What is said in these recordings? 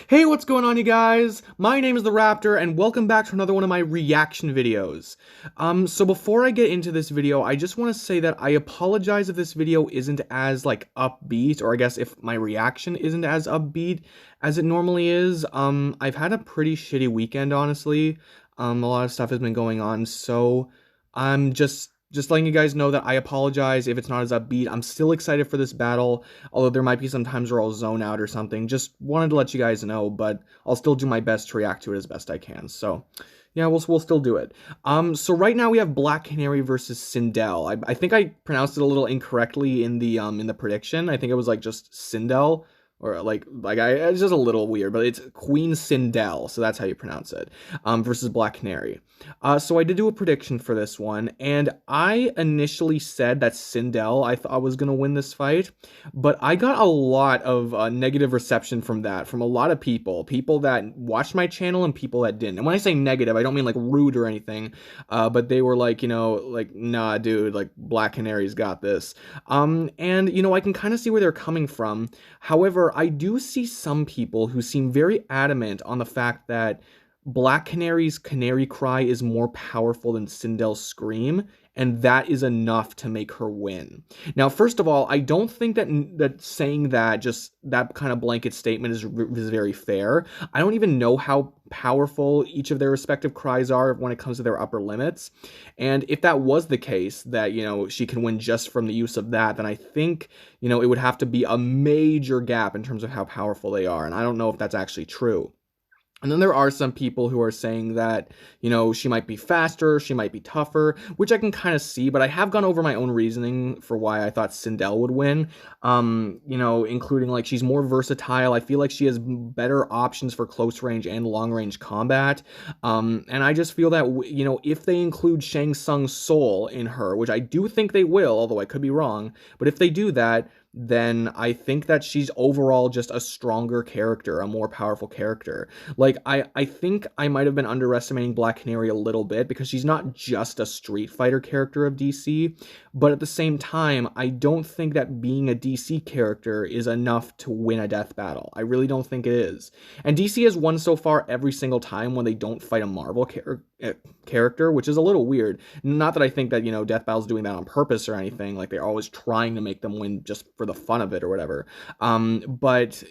Hey, what's going on, you guys? My name is the Raptor, and welcome back to another one of my reaction videos. So before I get into this video, I just want to say that I apologize if this video isn't as, upbeat, or I guess if my reaction isn't as upbeat as it normally is. I've had a pretty shitty weekend, honestly. A lot of stuff has been going on, so I'm just letting you guys know that I apologize if it's not as upbeat. I'm still excited for this battle, although there might be some times where I'll zone out or something. Just wanted to let you guys know, but I'll still do my best to react to it as best I can. So, yeah, we'll still do it. So right now we have Black Canary versus Sindel. I think I pronounced it a little incorrectly in the prediction. I think it was just Sindel. Or it's just a little weird, but it's Queen Sindel, so that's how you pronounce it, versus Black Canary. So I did do a prediction for this one, and I initially said that Sindel I thought was going to win this fight, but I got a lot of negative reception from that, from a lot of people that watched my channel and people that didn't. And when I say negative, I don't mean rude or anything, but they were nah, dude, Black Canary's got this. And, I can kind of see where they're coming from. However, I do see some people who seem very adamant on the fact that Black Canary's Canary Cry is more powerful than Sindel's Scream, and that is enough to make her win. Now, first of all, I don't think that saying that, just that kind of blanket statement is very fair. I don't even know how powerful each of their respective cries are when it comes to their upper limits. And if that was the case, that, she can win just from the use of that, then I think, it would have to be a major gap in terms of how powerful they are. And I don't know if that's actually true. And then there are some people who are saying that, she might be faster, she might be tougher, which I can kind of see, but I have gone over my own reasoning for why I thought Sindel would win, including, she's more versatile. I feel like she has better options for close range and long range combat, and I just feel that, if they include Shang Tsung's soul in her, which I do think they will, although I could be wrong, but if they do that, then I think that she's overall just a stronger character, a more powerful character. I think I might have been underestimating Black Canary a little bit, because she's not just a Street Fighter character of DC, but at the same time, I don't think that being a DC character is enough to win a death battle. I really don't think it is. And DC has won so far every single time when they don't fight a Marvel character, which is a little weird. Not that I think that, Death Battle's doing that on purpose or anything, they're always trying to make them win just for the fun of it or whatever. But,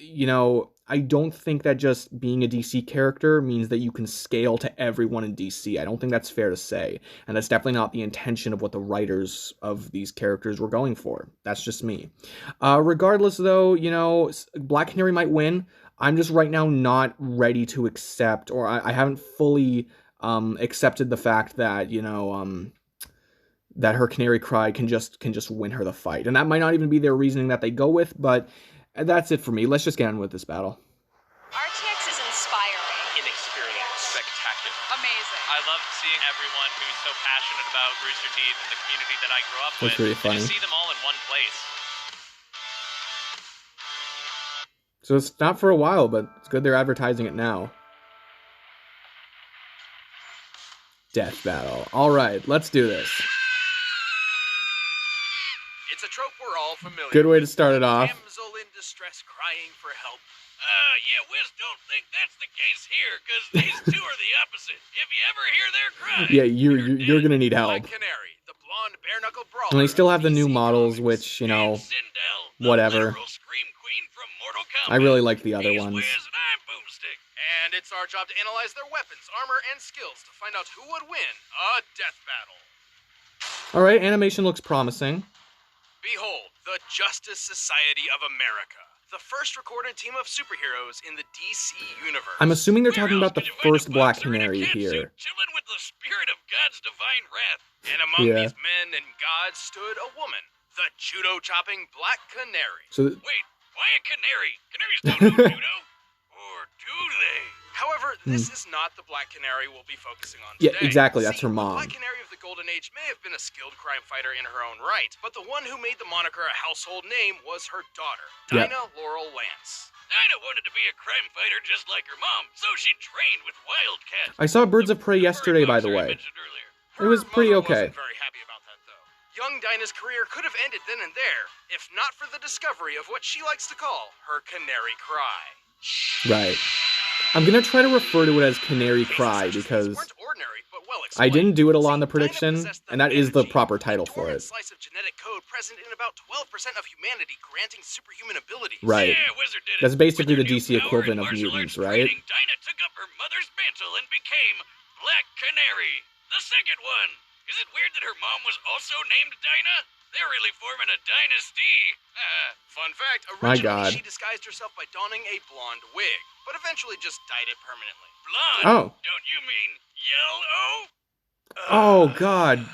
I don't think that just being a DC character means that you can scale to everyone in DC. I don't think that's fair to say. And that's definitely not the intention of what the writers of these characters were going for. That's just me. Regardless, though, Black Canary might win. I'm just right now not ready to accept, or I haven't fully accepted the fact that, that her Canary Cry can just win her the fight. And that might not even be their reasoning that they go with, but that's it for me. Let's just get on with this battle. RTX is inspiring. Inexperienced. Spectacular. Amazing. I love seeing everyone who's so passionate about Rooster Teeth and the community that I grew up That's with. really funny. And to see them all in one place. So it's not for a while, but it's good they're advertising it now. Death battle. All right, let's do this. It's a trope we're all familiar Good way to start it off. Damsel in distress crying for help. Yeah, Wiz don't think that's the case here, because these two are the opposite. If you ever hear their cries... Yeah, you're gonna need help. Black Canary, the blonde bare-knuckle brawler. And they still have the of new DC models, Comics. which, Sindel, the whatever. literal scream queen from Mortal Kombat. I really like the other He's ones. Wiz and I'm Boomstick. And it's our job to analyze their weapons, armor, and skills to find out who would win a death battle. All right, animation looks promising. Behold, the Justice Society of America, the first recorded team of superheroes in the DC universe. I'm assuming they're Where talking else about the could you find a first Black boxer in a Canary catsuit here. chilling with the spirit of God's divine wrath. And among Yeah. these men and gods stood a woman, the judo-chopping Black Canary. So Wait, why a canary? Canaries don't do judo. Or do they? However, this is not the Black Canary we'll be focusing on Yeah, today. exactly, that's See, her the mom. Black Canary of the Golden Age may have been a skilled crime fighter in her own right, but the one who made the moniker a household name was her daughter, Yeah. Dinah Laurel Lance. Dinah wanted to be a crime fighter just like her mom, so she trained with Wildcat. I saw Birds of Prey the yesterday, by the furry way. boxer I mentioned earlier. It was Her pretty mother okay. Wasn't very happy about that, though. Young Dinah's career could have ended then and there, if not for the discovery of what she likes to call her Canary Cry. Right. I'm gonna try to refer to it as Canary Cry because weren't ordinary, but well I explained. didn't do it a lot in See, the prediction, Dinah possessed and that is the energy, proper title a for dormant it. slice of genetic code present in about 12% of humanity, granting superhuman abilities. Right. Yeah, Wizard did it. That's basically With the her new DC power equivalent and of martial mutants, arts right? training, Dinah took up her mother's mantle and became Black Canary. The second one. Is it weird that her mom was also named Dinah? They're really forming a dynasty. Fun fact, My originally God. she disguised herself by donning a blonde wig, but eventually just dyed it permanently. Blonde? Oh. Don't you mean yellow? Oh God.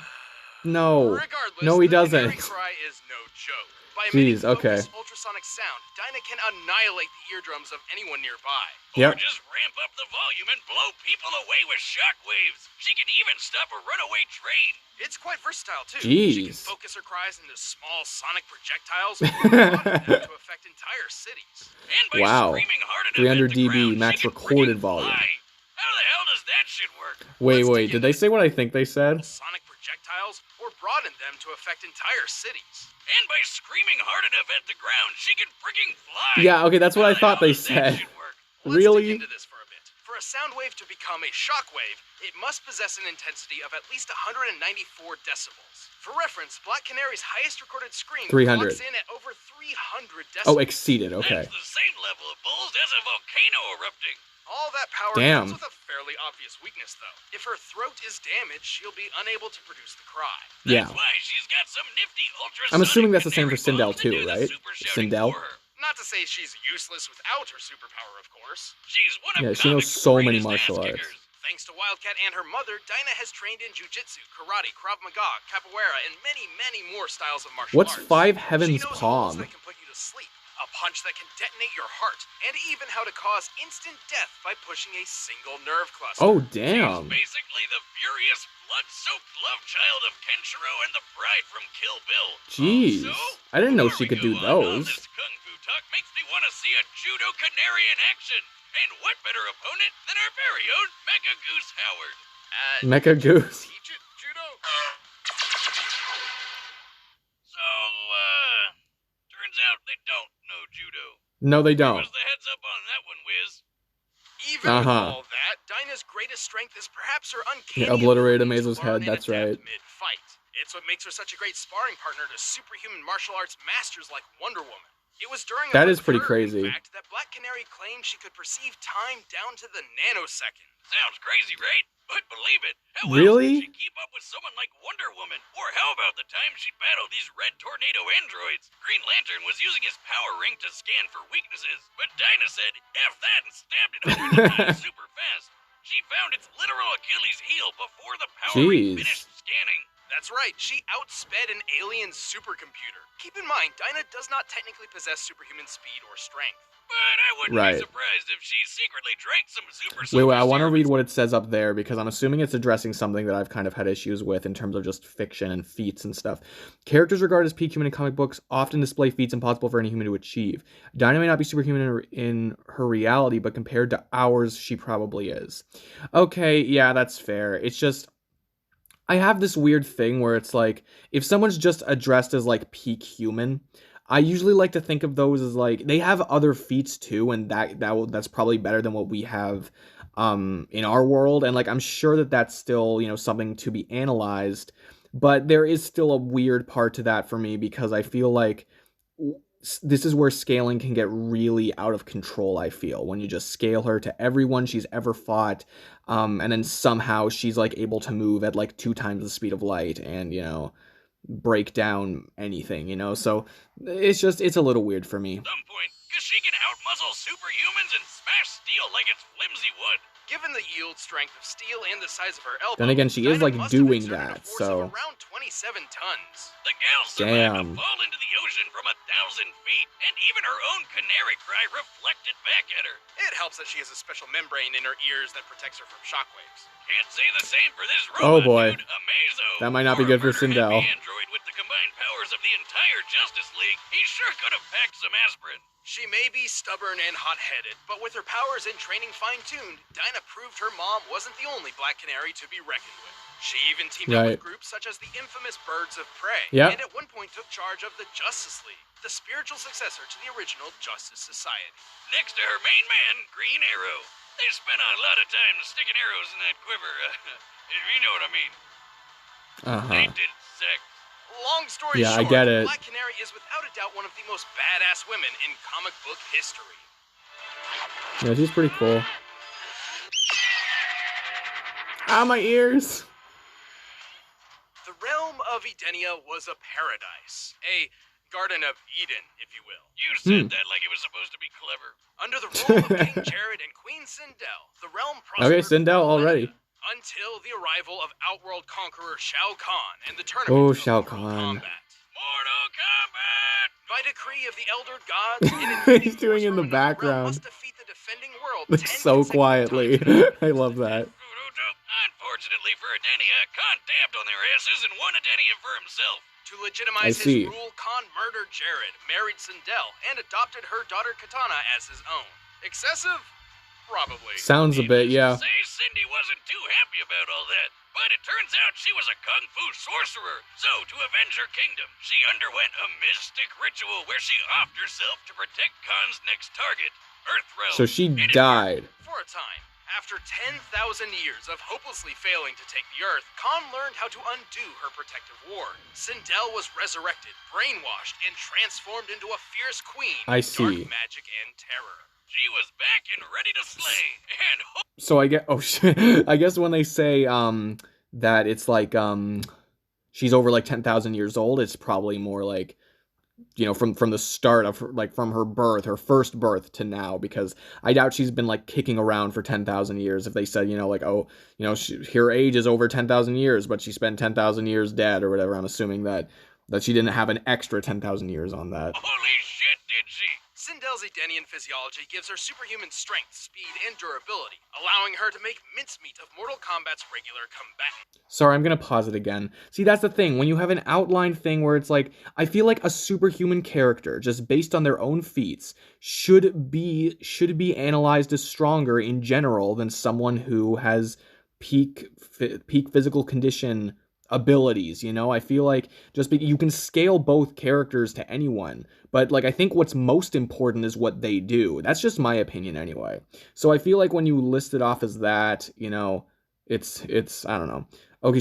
No. Regardless, No, he the Canary doesn't. Cry is no joke. By Jeez, emitting okay. focused ultrasonic sound, Dinah can annihilate the eardrums of anyone nearby. Or Yep. just ramp up the volume and blow people away with shockwaves. She can even stop a runaway train. It's quite versatile too. She can Jeez. focus her cries into small sonic projectiles or broaden them to affect entire cities. And by Wow. screaming hard enough 300 at the dB ground, max she can recorded freaking volume. fly. How the hell does that shit work? Wait, Let's wait. dig Did they into say what I think they said? Sonic projectiles or broaden them to affect entire cities. And by screaming hard enough at the ground, she can freaking fly. Yeah, okay, that's what I How the thought hell they does that said. shit work? Let's Really? dig into this for a bit. For a sound wave to become a shock wave, it must possess an intensity of at least 194 decibels. For reference, Black Canary's highest recorded scream 300. clocks in at over 300 decibels. Oh, exceeded. Okay. That's the same level of bulls as a volcano erupting. All that power Damn. comes with a fairly obvious weakness, though. If her throat is damaged, she'll be unable to produce the cry. Yeah. That's why she's got some nifty ultrasonic I'm assuming that's the same for canary Sindel balls to too, do the right? super shouting Sindel? for her. Not to say she's useless without her superpower, of course. She's one of Yeah, she knows comics' so many greatest martial ass arts. kickers. Thanks to Wildcat and her mother, Dinah has trained in jujitsu, karate, Krav Maga, capoeira, and many, many more styles of martial What's arts. Five She Heavens knows holds Palm? that can put you to sleep, a punch that can detonate your heart, and even how to cause instant death by pushing a single nerve cluster. Oh, She's damn. basically the furious, blood-soaked love child of Kenshiro and the bride from Kill Bill. Jeez. So, I didn't know before she could we do go on, all those. this kung fu talk makes me want to see a judo canary in action. And what better opponent than our very own Mecha Goose Howard? Mecha Goose. Teach it, judo? So, turns out they don't know judo. No, they Give don't. us the heads up on that one, Wiz. Even with Uh-huh. all that, Dinah's greatest strength is perhaps her uncanny Yeah, obliterate ability to Amazo's learn head, and that's adapt right. mid-fight. It's what makes her such a great sparring partner to superhuman martial arts masters like Wonder Woman. It was during That a is pretty conference, crazy. in fact, that Black Canary claimed she could perceive time down to the nanosecond. Sounds crazy, right? But believe it. How Really? else could she keep up with someone like Wonder Woman? Or how about the time she battled these red tornado androids? Green Lantern was using his power ring to scan for weaknesses, but Dinah said F that and stabbed it hundreds of times super fast. She found its literal Achilles heel before the power ring Jeez. finished scanning. That's right, she outsped an alien supercomputer. Keep in mind, Dinah does not technically possess superhuman speed or strength. But I wouldn't Right. be surprised if she secretly drank some super Wait, I want to serum. read what it says up there because I'm assuming it's addressing something that I've kind of had issues with in terms of just fiction and feats and stuff. Characters regarded as peak human in comic books often display feats impossible for any human to achieve. Dinah may not be superhuman in her reality, but compared to ours, she probably is. Okay, yeah, that's fair. It's just, I have this weird thing where it's like, if someone's just addressed as like peak human, I usually like to think of those as like, they have other feats too, and that's probably better than what we have in our world, and like I'm sure that that's still, you know, something to be analyzed, but there is still a weird part to that for me because I feel like this is where scaling can get really out of control. I feel when you just scale her to everyone she's ever fought, and then somehow she's like able to move at like 2 times the speed of light and, you know, break down anything, you know. So it's a little weird for me. At some point, because she can outmuscle superhumans and smash steel like it's flimsy wood. Given the yield strength of steel and the size of her elbow, Then again, she is Dinah like must have doing exerted a that, force so of around 27 tons. The gal survived Damn. a fall into the ocean from 1,000 feet, and even her own canary cry reflected back at her. It helps that she has a special membrane in her ears that protects her from shockwaves. Can't say the same for this robot, Oh, boy. dude, Amazo. That might not be Or a good for murder-happy Sindel. android with the combined powers of the entire Justice League. He sure could have packed some aspirin. She may be stubborn and hot-headed, but with her powers and training fine-tuned, Dinah proved her mom wasn't the only Black Canary to be reckoned with. She even teamed up Right. with groups such as the infamous Birds of Prey, Yep. and at one point took charge of the Justice League, the spiritual successor to the original Justice Society. Next to her main man, Green Arrow. They spent a lot of time sticking arrows in that quiver, if you know what I mean. They did sex. Long story Yeah, I short, get it. Black Canary is without a doubt one of the most badass women in comic book history. Yeah, she's pretty cool. Ah, my ears! The realm of Edenia was a paradise. A Garden of Eden, if you will. You said that like it was supposed to be clever. Under the rule of King Jared and Queen Sindel, the realm Okay, prospered Sindel for already. millennia, until the arrival of Outworld conqueror Shao Kahn and the tournament Oh, of Shao Mortal Kahn. Kombat. Mortal Kombat! By decree of the Elder Gods, an invading He's doing force in the from another realm background. must defeat the defending world Like 10 so consecutive quietly. times. I love that. Unfortunately for Edenia, Khan dabbed on their asses and won Edenia for himself. To legitimize I see. his rule, Khan murdered Jared, married Sindel, and adopted her daughter Katana as his own. Excessive? Probably. Sounds a bit, yeah. Say Cindy wasn't too happy about all that, but it turns out she was a kung fu sorcerer. So, to avenge her kingdom, she underwent a mystic ritual where she offed herself to protect Khan's next target, Earthrealm. So she died. For a time, after 10,000 years of hopelessly failing to take the Earth, Khan learned how to undo her protective ward. Sindel was resurrected, brainwashed, and transformed into a fierce queen I of dark see. magic and terror. She was back and ready to slay, and So I get, oh shit, I guess when they say that it's like she's over like 10,000 years old, it's probably more like, you know, from the start of her, like from her birth, her first birth to now, because I doubt she's been like kicking around for 10,000 years. If they said, you know, like, oh, you know, her age is over 10,000 years, but she spent 10,000 years dead or whatever, I'm assuming that she didn't have an extra 10,000 years on that. holy shit, did she? Sindel's Edenian physiology gives her superhuman strength, speed, and durability, allowing her to make mincemeat of Mortal Kombat's regular combatants. Sorry, I'm gonna pause it again. See, that's the thing. When you have an outline thing where it's like, I feel like a superhuman character, just based on their own feats, should be analyzed as stronger in general than someone who has peak physical condition abilities, you know? I feel like you can scale both characters to anyone, but like I think what's most important is what they do. That's just my opinion anyway. So I feel like when you list it off as that, you know, it's I don't know. Okay,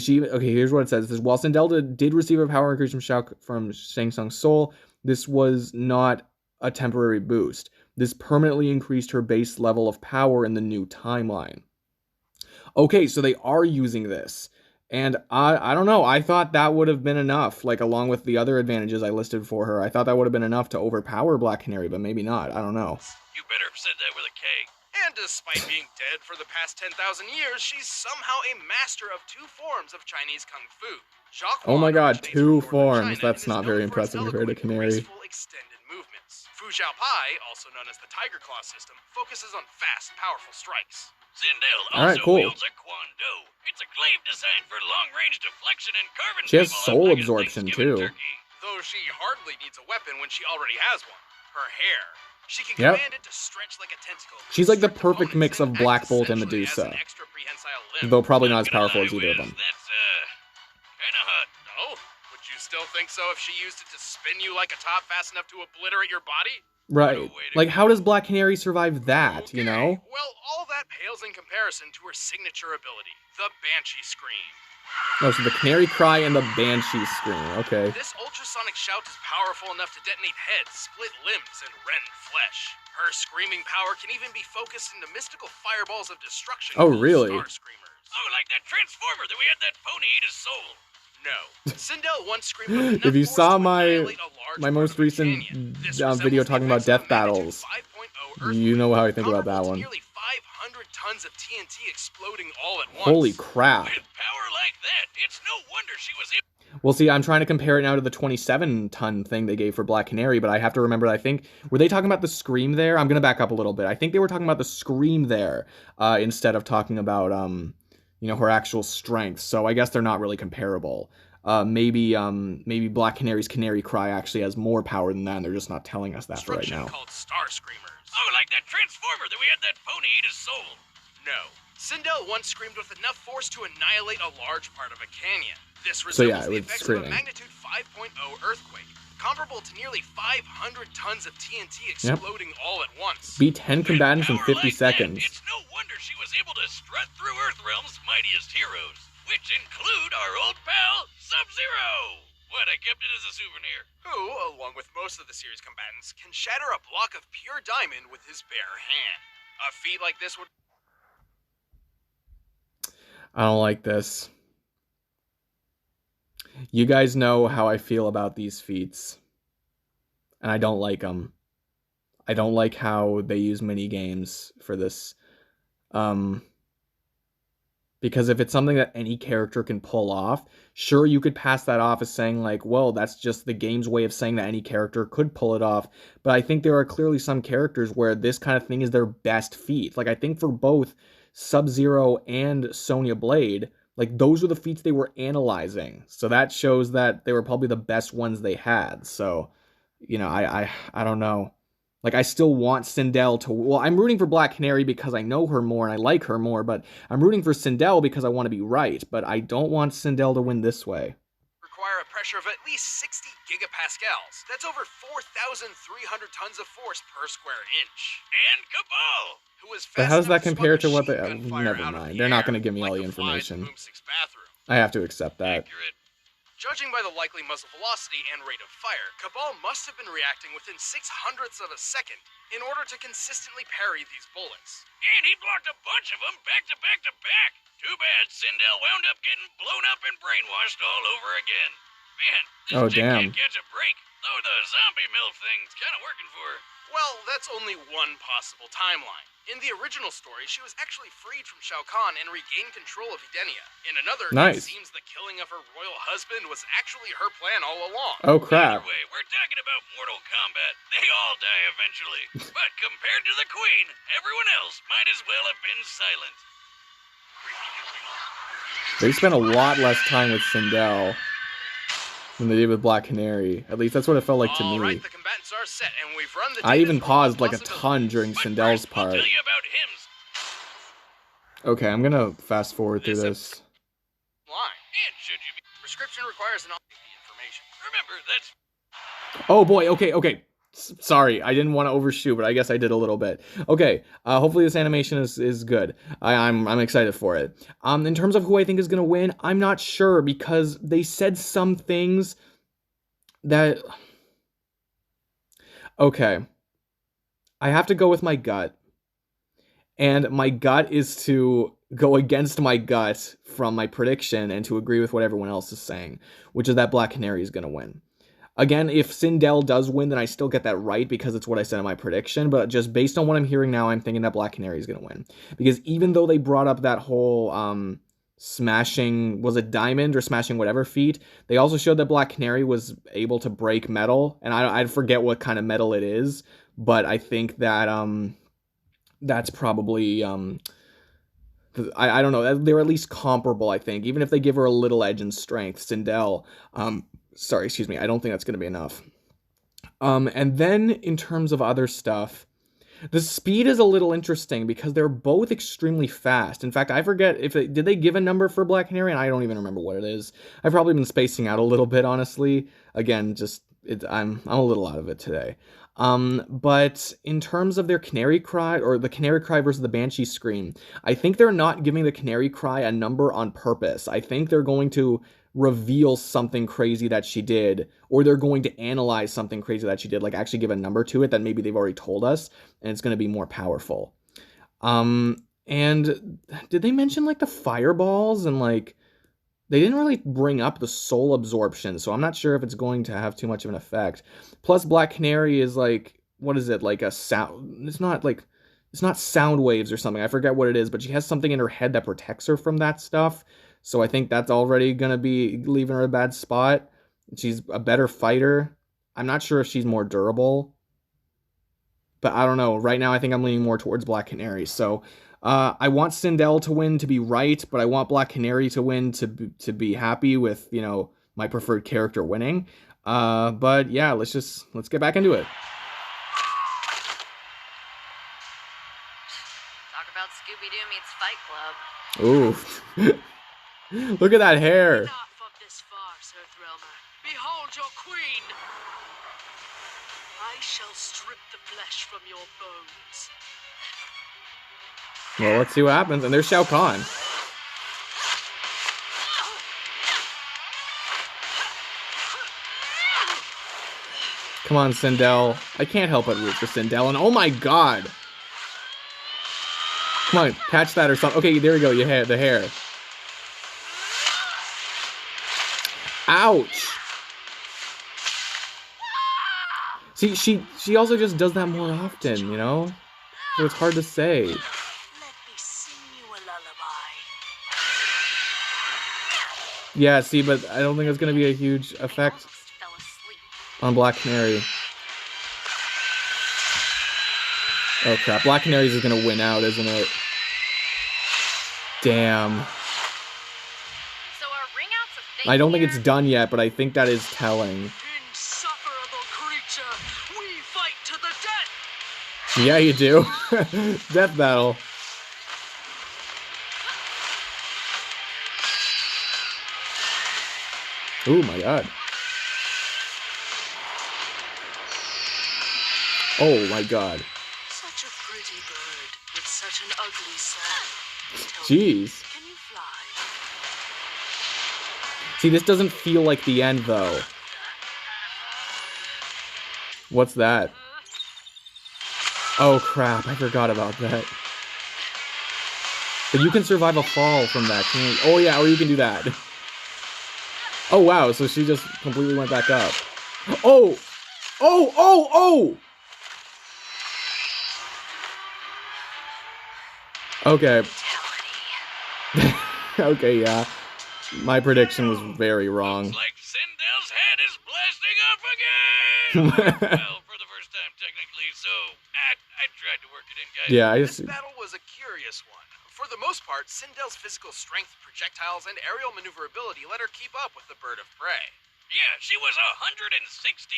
here's what it says. It says, while Sindel did receive a power increase from Shang Tsung's soul, this was not a temporary boost. This permanently increased her base level of power in the new timeline. Okay, so they are using this. And I don't know, I thought that would have been enough, like along with the other advantages I listed for her. I thought that would have been enough to overpower Black Canary, but maybe not. I don't know. You better have said that with a K. And despite being dead for the past 10,000 years, she's somehow a master of two forms of Chinese Kung Fu. Oh my god, originates two from forms. northern China That's and is not known very for its impressive compared to eloquent, Canary. graceful, extended movements. Fu Xiao Pai, also known as the Tiger Claw system, focuses on fast, powerful strikes. Sindel Alright, also cool. wields a Quan Do. It's a glaive designed for long-range deflection and carving She has people up soul like a absorption, too. Thanksgiving turkey. Though she hardly needs a weapon when she already has one. Her hair. She can Yep. command it to stretch like a tentacle. She's like the constrict perfect opponents, mix of and Black act Bolt and essentially as Medusa. an extra prehensile limb. Though probably not as Gonna powerful lie, as either of Wiz, them. That's, kinda hot. Oh, would you still think so if she used it to spin you like a top fast enough to obliterate your body? Right. Like, how does Black Canary survive that, you know? Well, all that pales in comparison to her signature ability, the Banshee Scream. Oh, so the Canary Cry and the Banshee Scream. Okay. This ultrasonic shout is powerful enough to detonate heads, split limbs, and rend flesh. Her screaming power can even be focused into mystical fireballs of destruction. Oh, called really? Star Screamers. Oh, like that Transformer that we had that pony eat his soul. No. Sindel once screamed with enough If you force saw to my annihilate a large my part most of a recent canyon. This video resembles talking the about effects of death a magnitude battles, 5.0 you know how I think about comparable that to one. Nearly 500 tons of TNT exploding all at once. Holy crap. With power like that, it's no wonder she was Well, see, I'm trying to compare it now to the 27-ton thing they gave for Black Canary, but I have to remember that I think, were they talking about the Scream there? I'm going to back up a little bit. I think they were talking about the Scream there instead of talking about, you know, her actual strength. So I guess they're not really comparable. Maybe Black Canary's Canary Cry actually has more power than that, and they're just not telling us that for right now. Called Star Screamers. Oh, like that Transformer that we had that pony eat his soul. No. Sindel once screamed with enough force to annihilate a large part of a canyon. This So yeah, resembles it the was effects screaming. of a magnitude 5.0 earthquake. comparable to nearly 500 tons of TNT exploding all at once. Beat 10 combatants in 50 seconds. It's no wonder she was able to strut through Earthrealm's mightiest heroes, which include our old pal, Sub-Zero! What, I kept it as a souvenir. Who, along with most of the series combatants, can shatter a block of pure diamond with his bare hand. A feat like this would... I don't like this. You guys know how I feel about these feats. And I don't like them. I don't like how they use mini games for this. Because if it's something that any character can pull off, sure, you could pass that off as saying, like, well, that's just the game's way of saying that any character could pull it off. But I think there are clearly some characters where this kind of thing is their best feat. Like, I think for both Sub-Zero and Sonya Blade, like, those were the feats they were analyzing. So that shows that they were probably the best ones they had. So, you know, I don't know. Like, I still want Sindel to... Well, I'm rooting for Black Canary because I know her more and I like her more, but I'm rooting for Sindel because I want to be right. But I don't want Sindel to win this way. Require a pressure of at least 60 gigapascals. That's over 4,300 tons of force per square inch. And Cabal! Who was But fast how does enough that compare to what they... swat machine gun fire never out of mind. the They're not air, going to give me all like the the flies in information. Moomsick's bathroom. I have to accept that. Accurate. Judging by the likely muzzle velocity and rate of fire, Cabal must have been reacting within 600ths of a second in order to consistently parry these bullets. And he blocked a bunch of them back to back to back. Too bad Sindel wound up getting blown up and brainwashed all over again. Man, this Oh, chick damn. can't catch a break. Though the zombie MILF thing's kind of working for her. Well, that's only one possible timeline. In the original story, she was actually freed from Shao Kahn and regained control of Edenia. In another, Nice. it seems the killing of her royal husband was actually her plan all along. Oh, crap. Either way, we're talking about Mortal Kombat. They all die eventually. But compared to the Queen, everyone else might as well have been silent. They spent a lot less time with Sindel than they did with Black Canary. At least that's what it felt like to All me. right, the combatants are set, and we've run the I data even through paused all like a ton possibilities. during But Sindel's first, we'll part. tell you about hymns. Okay, I'm gonna fast forward through this. Line. And should you be... Prescription requires an information. Remember, that's... Oh boy, okay. Sorry, I didn't want to overshoot, but I guess I did a little bit. Okay, hopefully this animation is good. I'm excited for it. In terms of who I think is gonna win, I'm not sure because they said some things that... Okay. I have to go with my gut. And my gut is to go against my gut from my prediction and to agree with what everyone else is saying, which is that Black Canary is going to win. Again, if Sindel does win, then I still get that right because it's what I said in my prediction, but just based on what I'm hearing now, I'm thinking that Black Canary is going to win. Because even though they brought up that whole smashing, was it diamond or smashing whatever feat, they also showed that Black Canary was able to break metal, and I forget what kind of metal it is, but I think that that's probably, I don't know, they're at least comparable, I think, even if they give her a little edge in strength. Sindel, I don't think that's going to be enough. And then, in terms of other stuff, the speed is a little interesting because they're both extremely fast. In fact, I forget did they give a number for Black Canary, and I don't even remember what it is. I've probably been spacing out a little bit, honestly. Again, I'm a little out of it today. But in terms of their Canary Cry, or the Canary Cry versus the Banshee Scream, I think they're not giving the Canary Cry a number on purpose. I think they're going to reveal something crazy that she did, or they're going to analyze something crazy that she did, like actually give a number to it that maybe they've already told us, and it's going to be more powerful. And did they mention, like, the fireballs, and, like, they didn't really bring up the soul absorption, so I'm not sure if it's going to have too much of an effect. Plus, Black Canary is like, what is it, like a sound, it's not sound waves or something, I forget what it is, but she has something in her head that protects her from that stuff, so I think that's already gonna be leaving her a bad spot. She's a better fighter. I'm not sure if she's more durable, but I don't know. Right now, I think I'm leaning more towards Black Canary, so... I want Sindel to win to be right, but I want Black Canary to win to be happy with, you know, my preferred character winning. But yeah, let's get back into it. Talk about Scooby-Doo meets Fight Club. Ooh. Look at that hair. Enough of this farce, Earthrealmer. Behold your queen! shall strip the flesh from your bones. Well, let's see what happens. And there's Shao Kahn. Come on, Sindel. I can't help but root for Sindel. And oh my god. Come on, catch that or something. Okay, there we go. You had the hair. Ouch. See, she also just does that more often, you know? So it's hard to say. Let me sing you a lullaby. Yeah, see, but I don't think it's going to be a huge effect Fell asleep. on Black Canary. Oh crap, Black Canary's is going to win out, isn't it? Damn. So are ring outs a thing I don't think here? it's done yet, but I think that is telling. Insufferable creature, we fight to the death! Yeah, you do. Death battle. Oh my god. Oh my god. Such a pretty bird with such an ugly song. Tell Jeez. me, can you fly? See, this doesn't feel like the end, though. What's that? Oh crap, I forgot about that. But you can survive a fall from that, can you? Oh yeah, or you can do that. Oh wow, so she just completely went back up. Oh! Oh, oh, oh! Okay. Okay, yeah. My prediction was very wrong. Looks like Sindel's head is blasting off again! Well, for the first time, technically, so I tried to work it in, guys. Yeah, I This just... battle was a curious one. For the most part, Sindel's physical strength, projectiles, and aerial maneuverability let her keep up with the bird of prey. Yeah, she was 160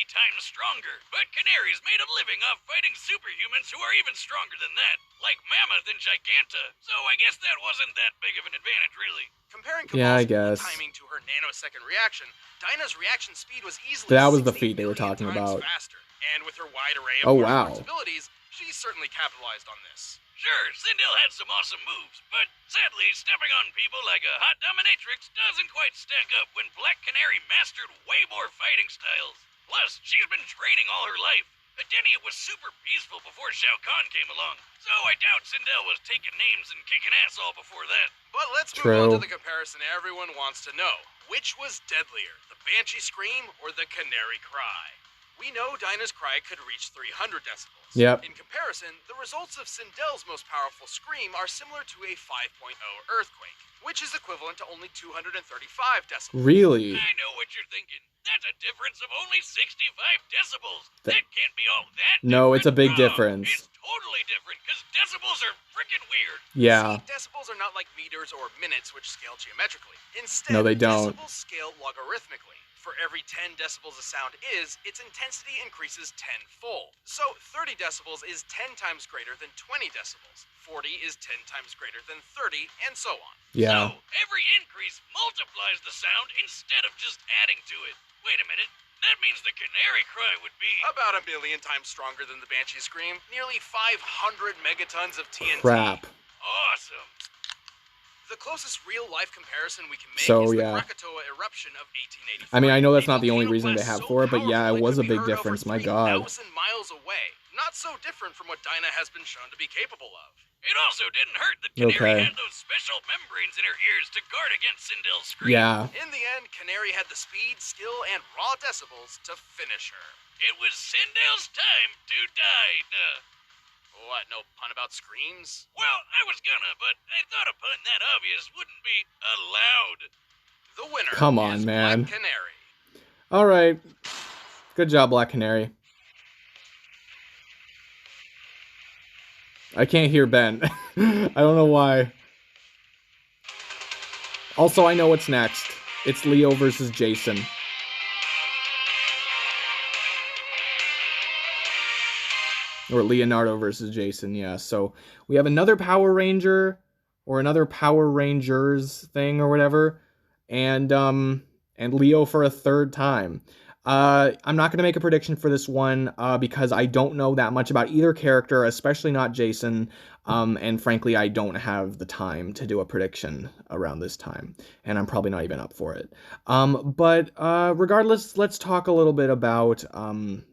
times stronger, but Canary's made a living off fighting superhumans who are even stronger than that, like Mammoth and Giganta, so I guess that wasn't that big of an advantage, really. Comparing Yeah, I Cabal's guess. timing to her nanosecond reaction, Dinah's reaction speed was easily That was the 60 feat they were million talking times about. faster. And with her wide array Oh, of wow. martial arts abilities, she certainly capitalized on this. Sure, Sindel had some awesome moves, but sadly, stepping on people like a hot dominatrix doesn't quite stack up when Black Canary mastered way more fighting styles. Plus, she's been training all her life. Adenia was super peaceful before Shao Kahn came along, so I doubt Sindel was taking names and kicking ass all before that. But let's move True. on to the comparison everyone wants to know. Which was deadlier, the Banshee Scream or the Canary Cry? We know Dinah's cry could reach 300 decibels. Yep. In comparison, the results of Sindel's most powerful scream are similar to a 5.0 earthquake, which is equivalent to only 235 decibels. Really? I know what you're thinking. That's a difference of only 65 decibels. Th- That can't be all that No, it's a big different. difference. It's totally different, because decibels are freaking weird. Yeah. See, decibels are not like meters or minutes, which scale geometrically. Instead, No, they don't. decibels scale logarithmically. For every 10 decibels a sound is, its intensity increases tenfold. So 30 decibels is 10 times greater than 20 decibels. 40 is 10 times greater than 30, and so on. Yeah. So, every increase multiplies the sound instead of just adding to it. Wait a minute. That means the Canary Cry would be... About 1 million times stronger than the Banshee Scream. Nearly 500 megatons of TNT. Crap. awesome. The closest real-life comparison we can make So, is the yeah. Krakatoa eruption of 1884. I mean, I know that's A not the only volcano reason they blast have so for it, but yeah, it powerful was a could be big heard over difference, my god. 3,000 miles away. Not so different from what Dinah has been shown to be capable of. It also didn't hurt that Canary Okay. had those special membranes in her ears to guard against Sindel's scream. Yeah. In the end, Canary had the speed, skill, and raw decibels to finish her. It was Sindel's time to die. What, no pun about screams? Well, I was gonna, but I thought a pun that obvious wouldn't be allowed. The winner Come on, is man. Black Canary. All right. Good job, Black Canary. I can't hear Ben. I don't know why. Also, I know what's next. It's Leo versus Jason. Or Leonardo versus Jason, yeah. So we have another Power Ranger or another Power Rangers thing or whatever, and Leo for a third time. I'm not going to make a prediction for this one because I don't know that much about either character, especially not Jason. And frankly, I don't have the time to do a prediction around this time, and I'm probably not even up for it. But regardless, let's talk a little bit about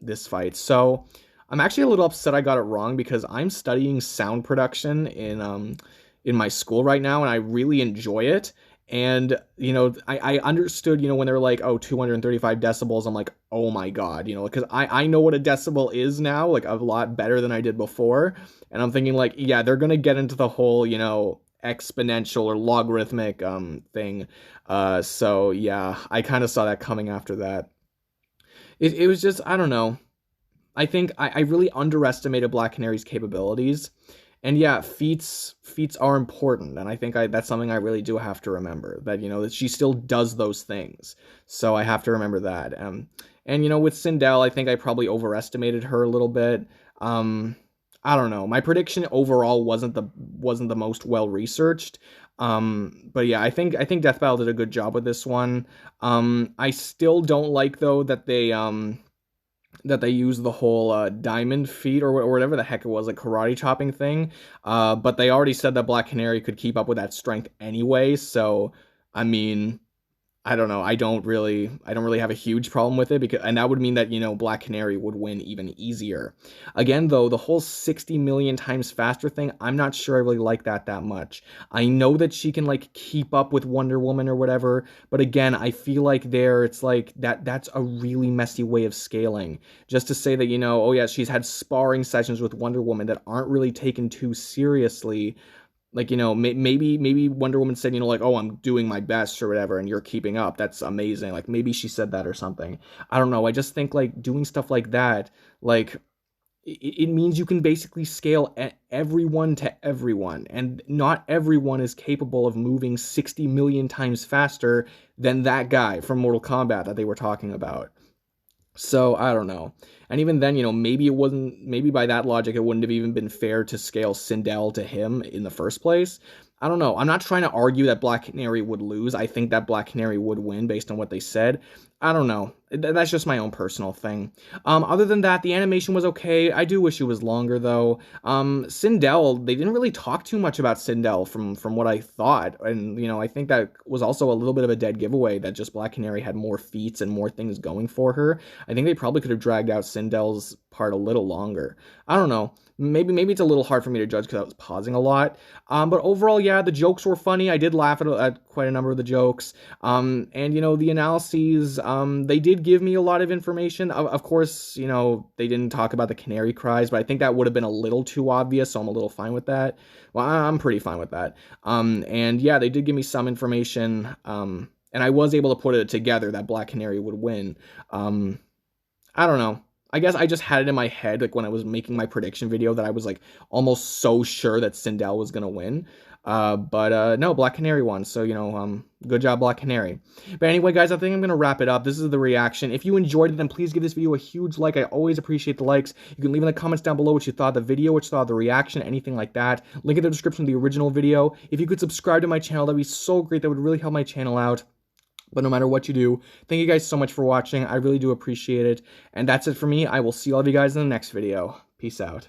this fight. So I'm actually a little upset I got it wrong because I'm studying sound production in my school right now, and I really enjoy it. And, you know, I understood, you know, when they're like, oh, 235 decibels, I'm like, oh my God, you know, because I know what a decibel is now, like a lot better than I did before. And I'm thinking like, yeah, they're going to get into the whole, you know, exponential or logarithmic thing. So yeah, I kind of saw that coming after that. It was just, I don't know. I think I really underestimated Black Canary's capabilities. And yeah, feats are important, and I think that's something I really do have to remember, that, you know, that she still does those things. So I have to remember that. And you know, with Sindel, I think I probably overestimated her a little bit. I don't know. My prediction overall wasn't the most well researched. But yeah, I think Death Battle did a good job with this one. I still don't like though that they use the whole diamond feat or whatever the heck it was, like karate chopping thing. But they already said that Black Canary could keep up with that strength anyway. So, I mean, I don't know. I don't really have a huge problem with it and that would mean that, you know, Black Canary would win even easier. Again, though, the whole 60 million times faster thing, I'm not sure I really like that much. I know that she can like keep up with Wonder Woman or whatever, but again, I feel like it's like that's a really messy way of scaling. Just to say that, you know, oh yeah, she's had sparring sessions with Wonder Woman that aren't really taken too seriously. Like, you know, maybe Wonder Woman said, you know, like, oh, I'm doing my best or whatever, and you're keeping up. That's amazing. Like, maybe she said that or something. I don't know. I just think, like, doing stuff like that, like, it means you can basically scale everyone to everyone. And not everyone is capable of moving 60 million times faster than that guy from Mortal Kombat that they were talking about. So, I don't know. And even then, you know, maybe by that logic, it wouldn't have even been fair to scale Sindel to him in the first place. I don't know. I'm not trying to argue that Black Canary would lose. I think that Black Canary would win based on what they said. I don't know. That's just my own personal thing. Other than that, the animation was okay. I do wish it was longer, though. Sindel, they didn't really talk too much about Sindel from what I thought. And, you know, I think that was also a little bit of a dead giveaway that just Black Canary had more feats and more things going for her. I think they probably could have dragged out Sindel's part a little longer. I don't know. Maybe it's a little hard for me to judge because I was pausing a lot. But overall, yeah, the jokes were funny. I did laugh at quite a number of the jokes. And, you know, the analyses, they did give me a lot of information. Of course, you know, they didn't talk about the Canary cries, but I think that would have been a little too obvious, so I'm a little fine with that. Well, I'm pretty fine with that. And yeah, they did give me some information. And I was able to put it together that Black Canary would win. I don't know. I guess I just had it in my head, like, when I was making my prediction video, that I was, like, almost so sure that Sindel was gonna win. But no, Black Canary won, so, you know, good job, Black Canary. But anyway, guys, I think I'm gonna wrap it up. This is the reaction. If you enjoyed it, then please give this video a huge like. I always appreciate the likes. You can leave in the comments down below what you thought of the video, what you thought of the reaction, anything like that. Link in the description of the original video. If you could subscribe to my channel, that'd be so great. That would really help my channel out. But no matter what you do, thank you guys so much for watching. I really do appreciate it. And that's it for me. I will see all of you guys in the next video. Peace out.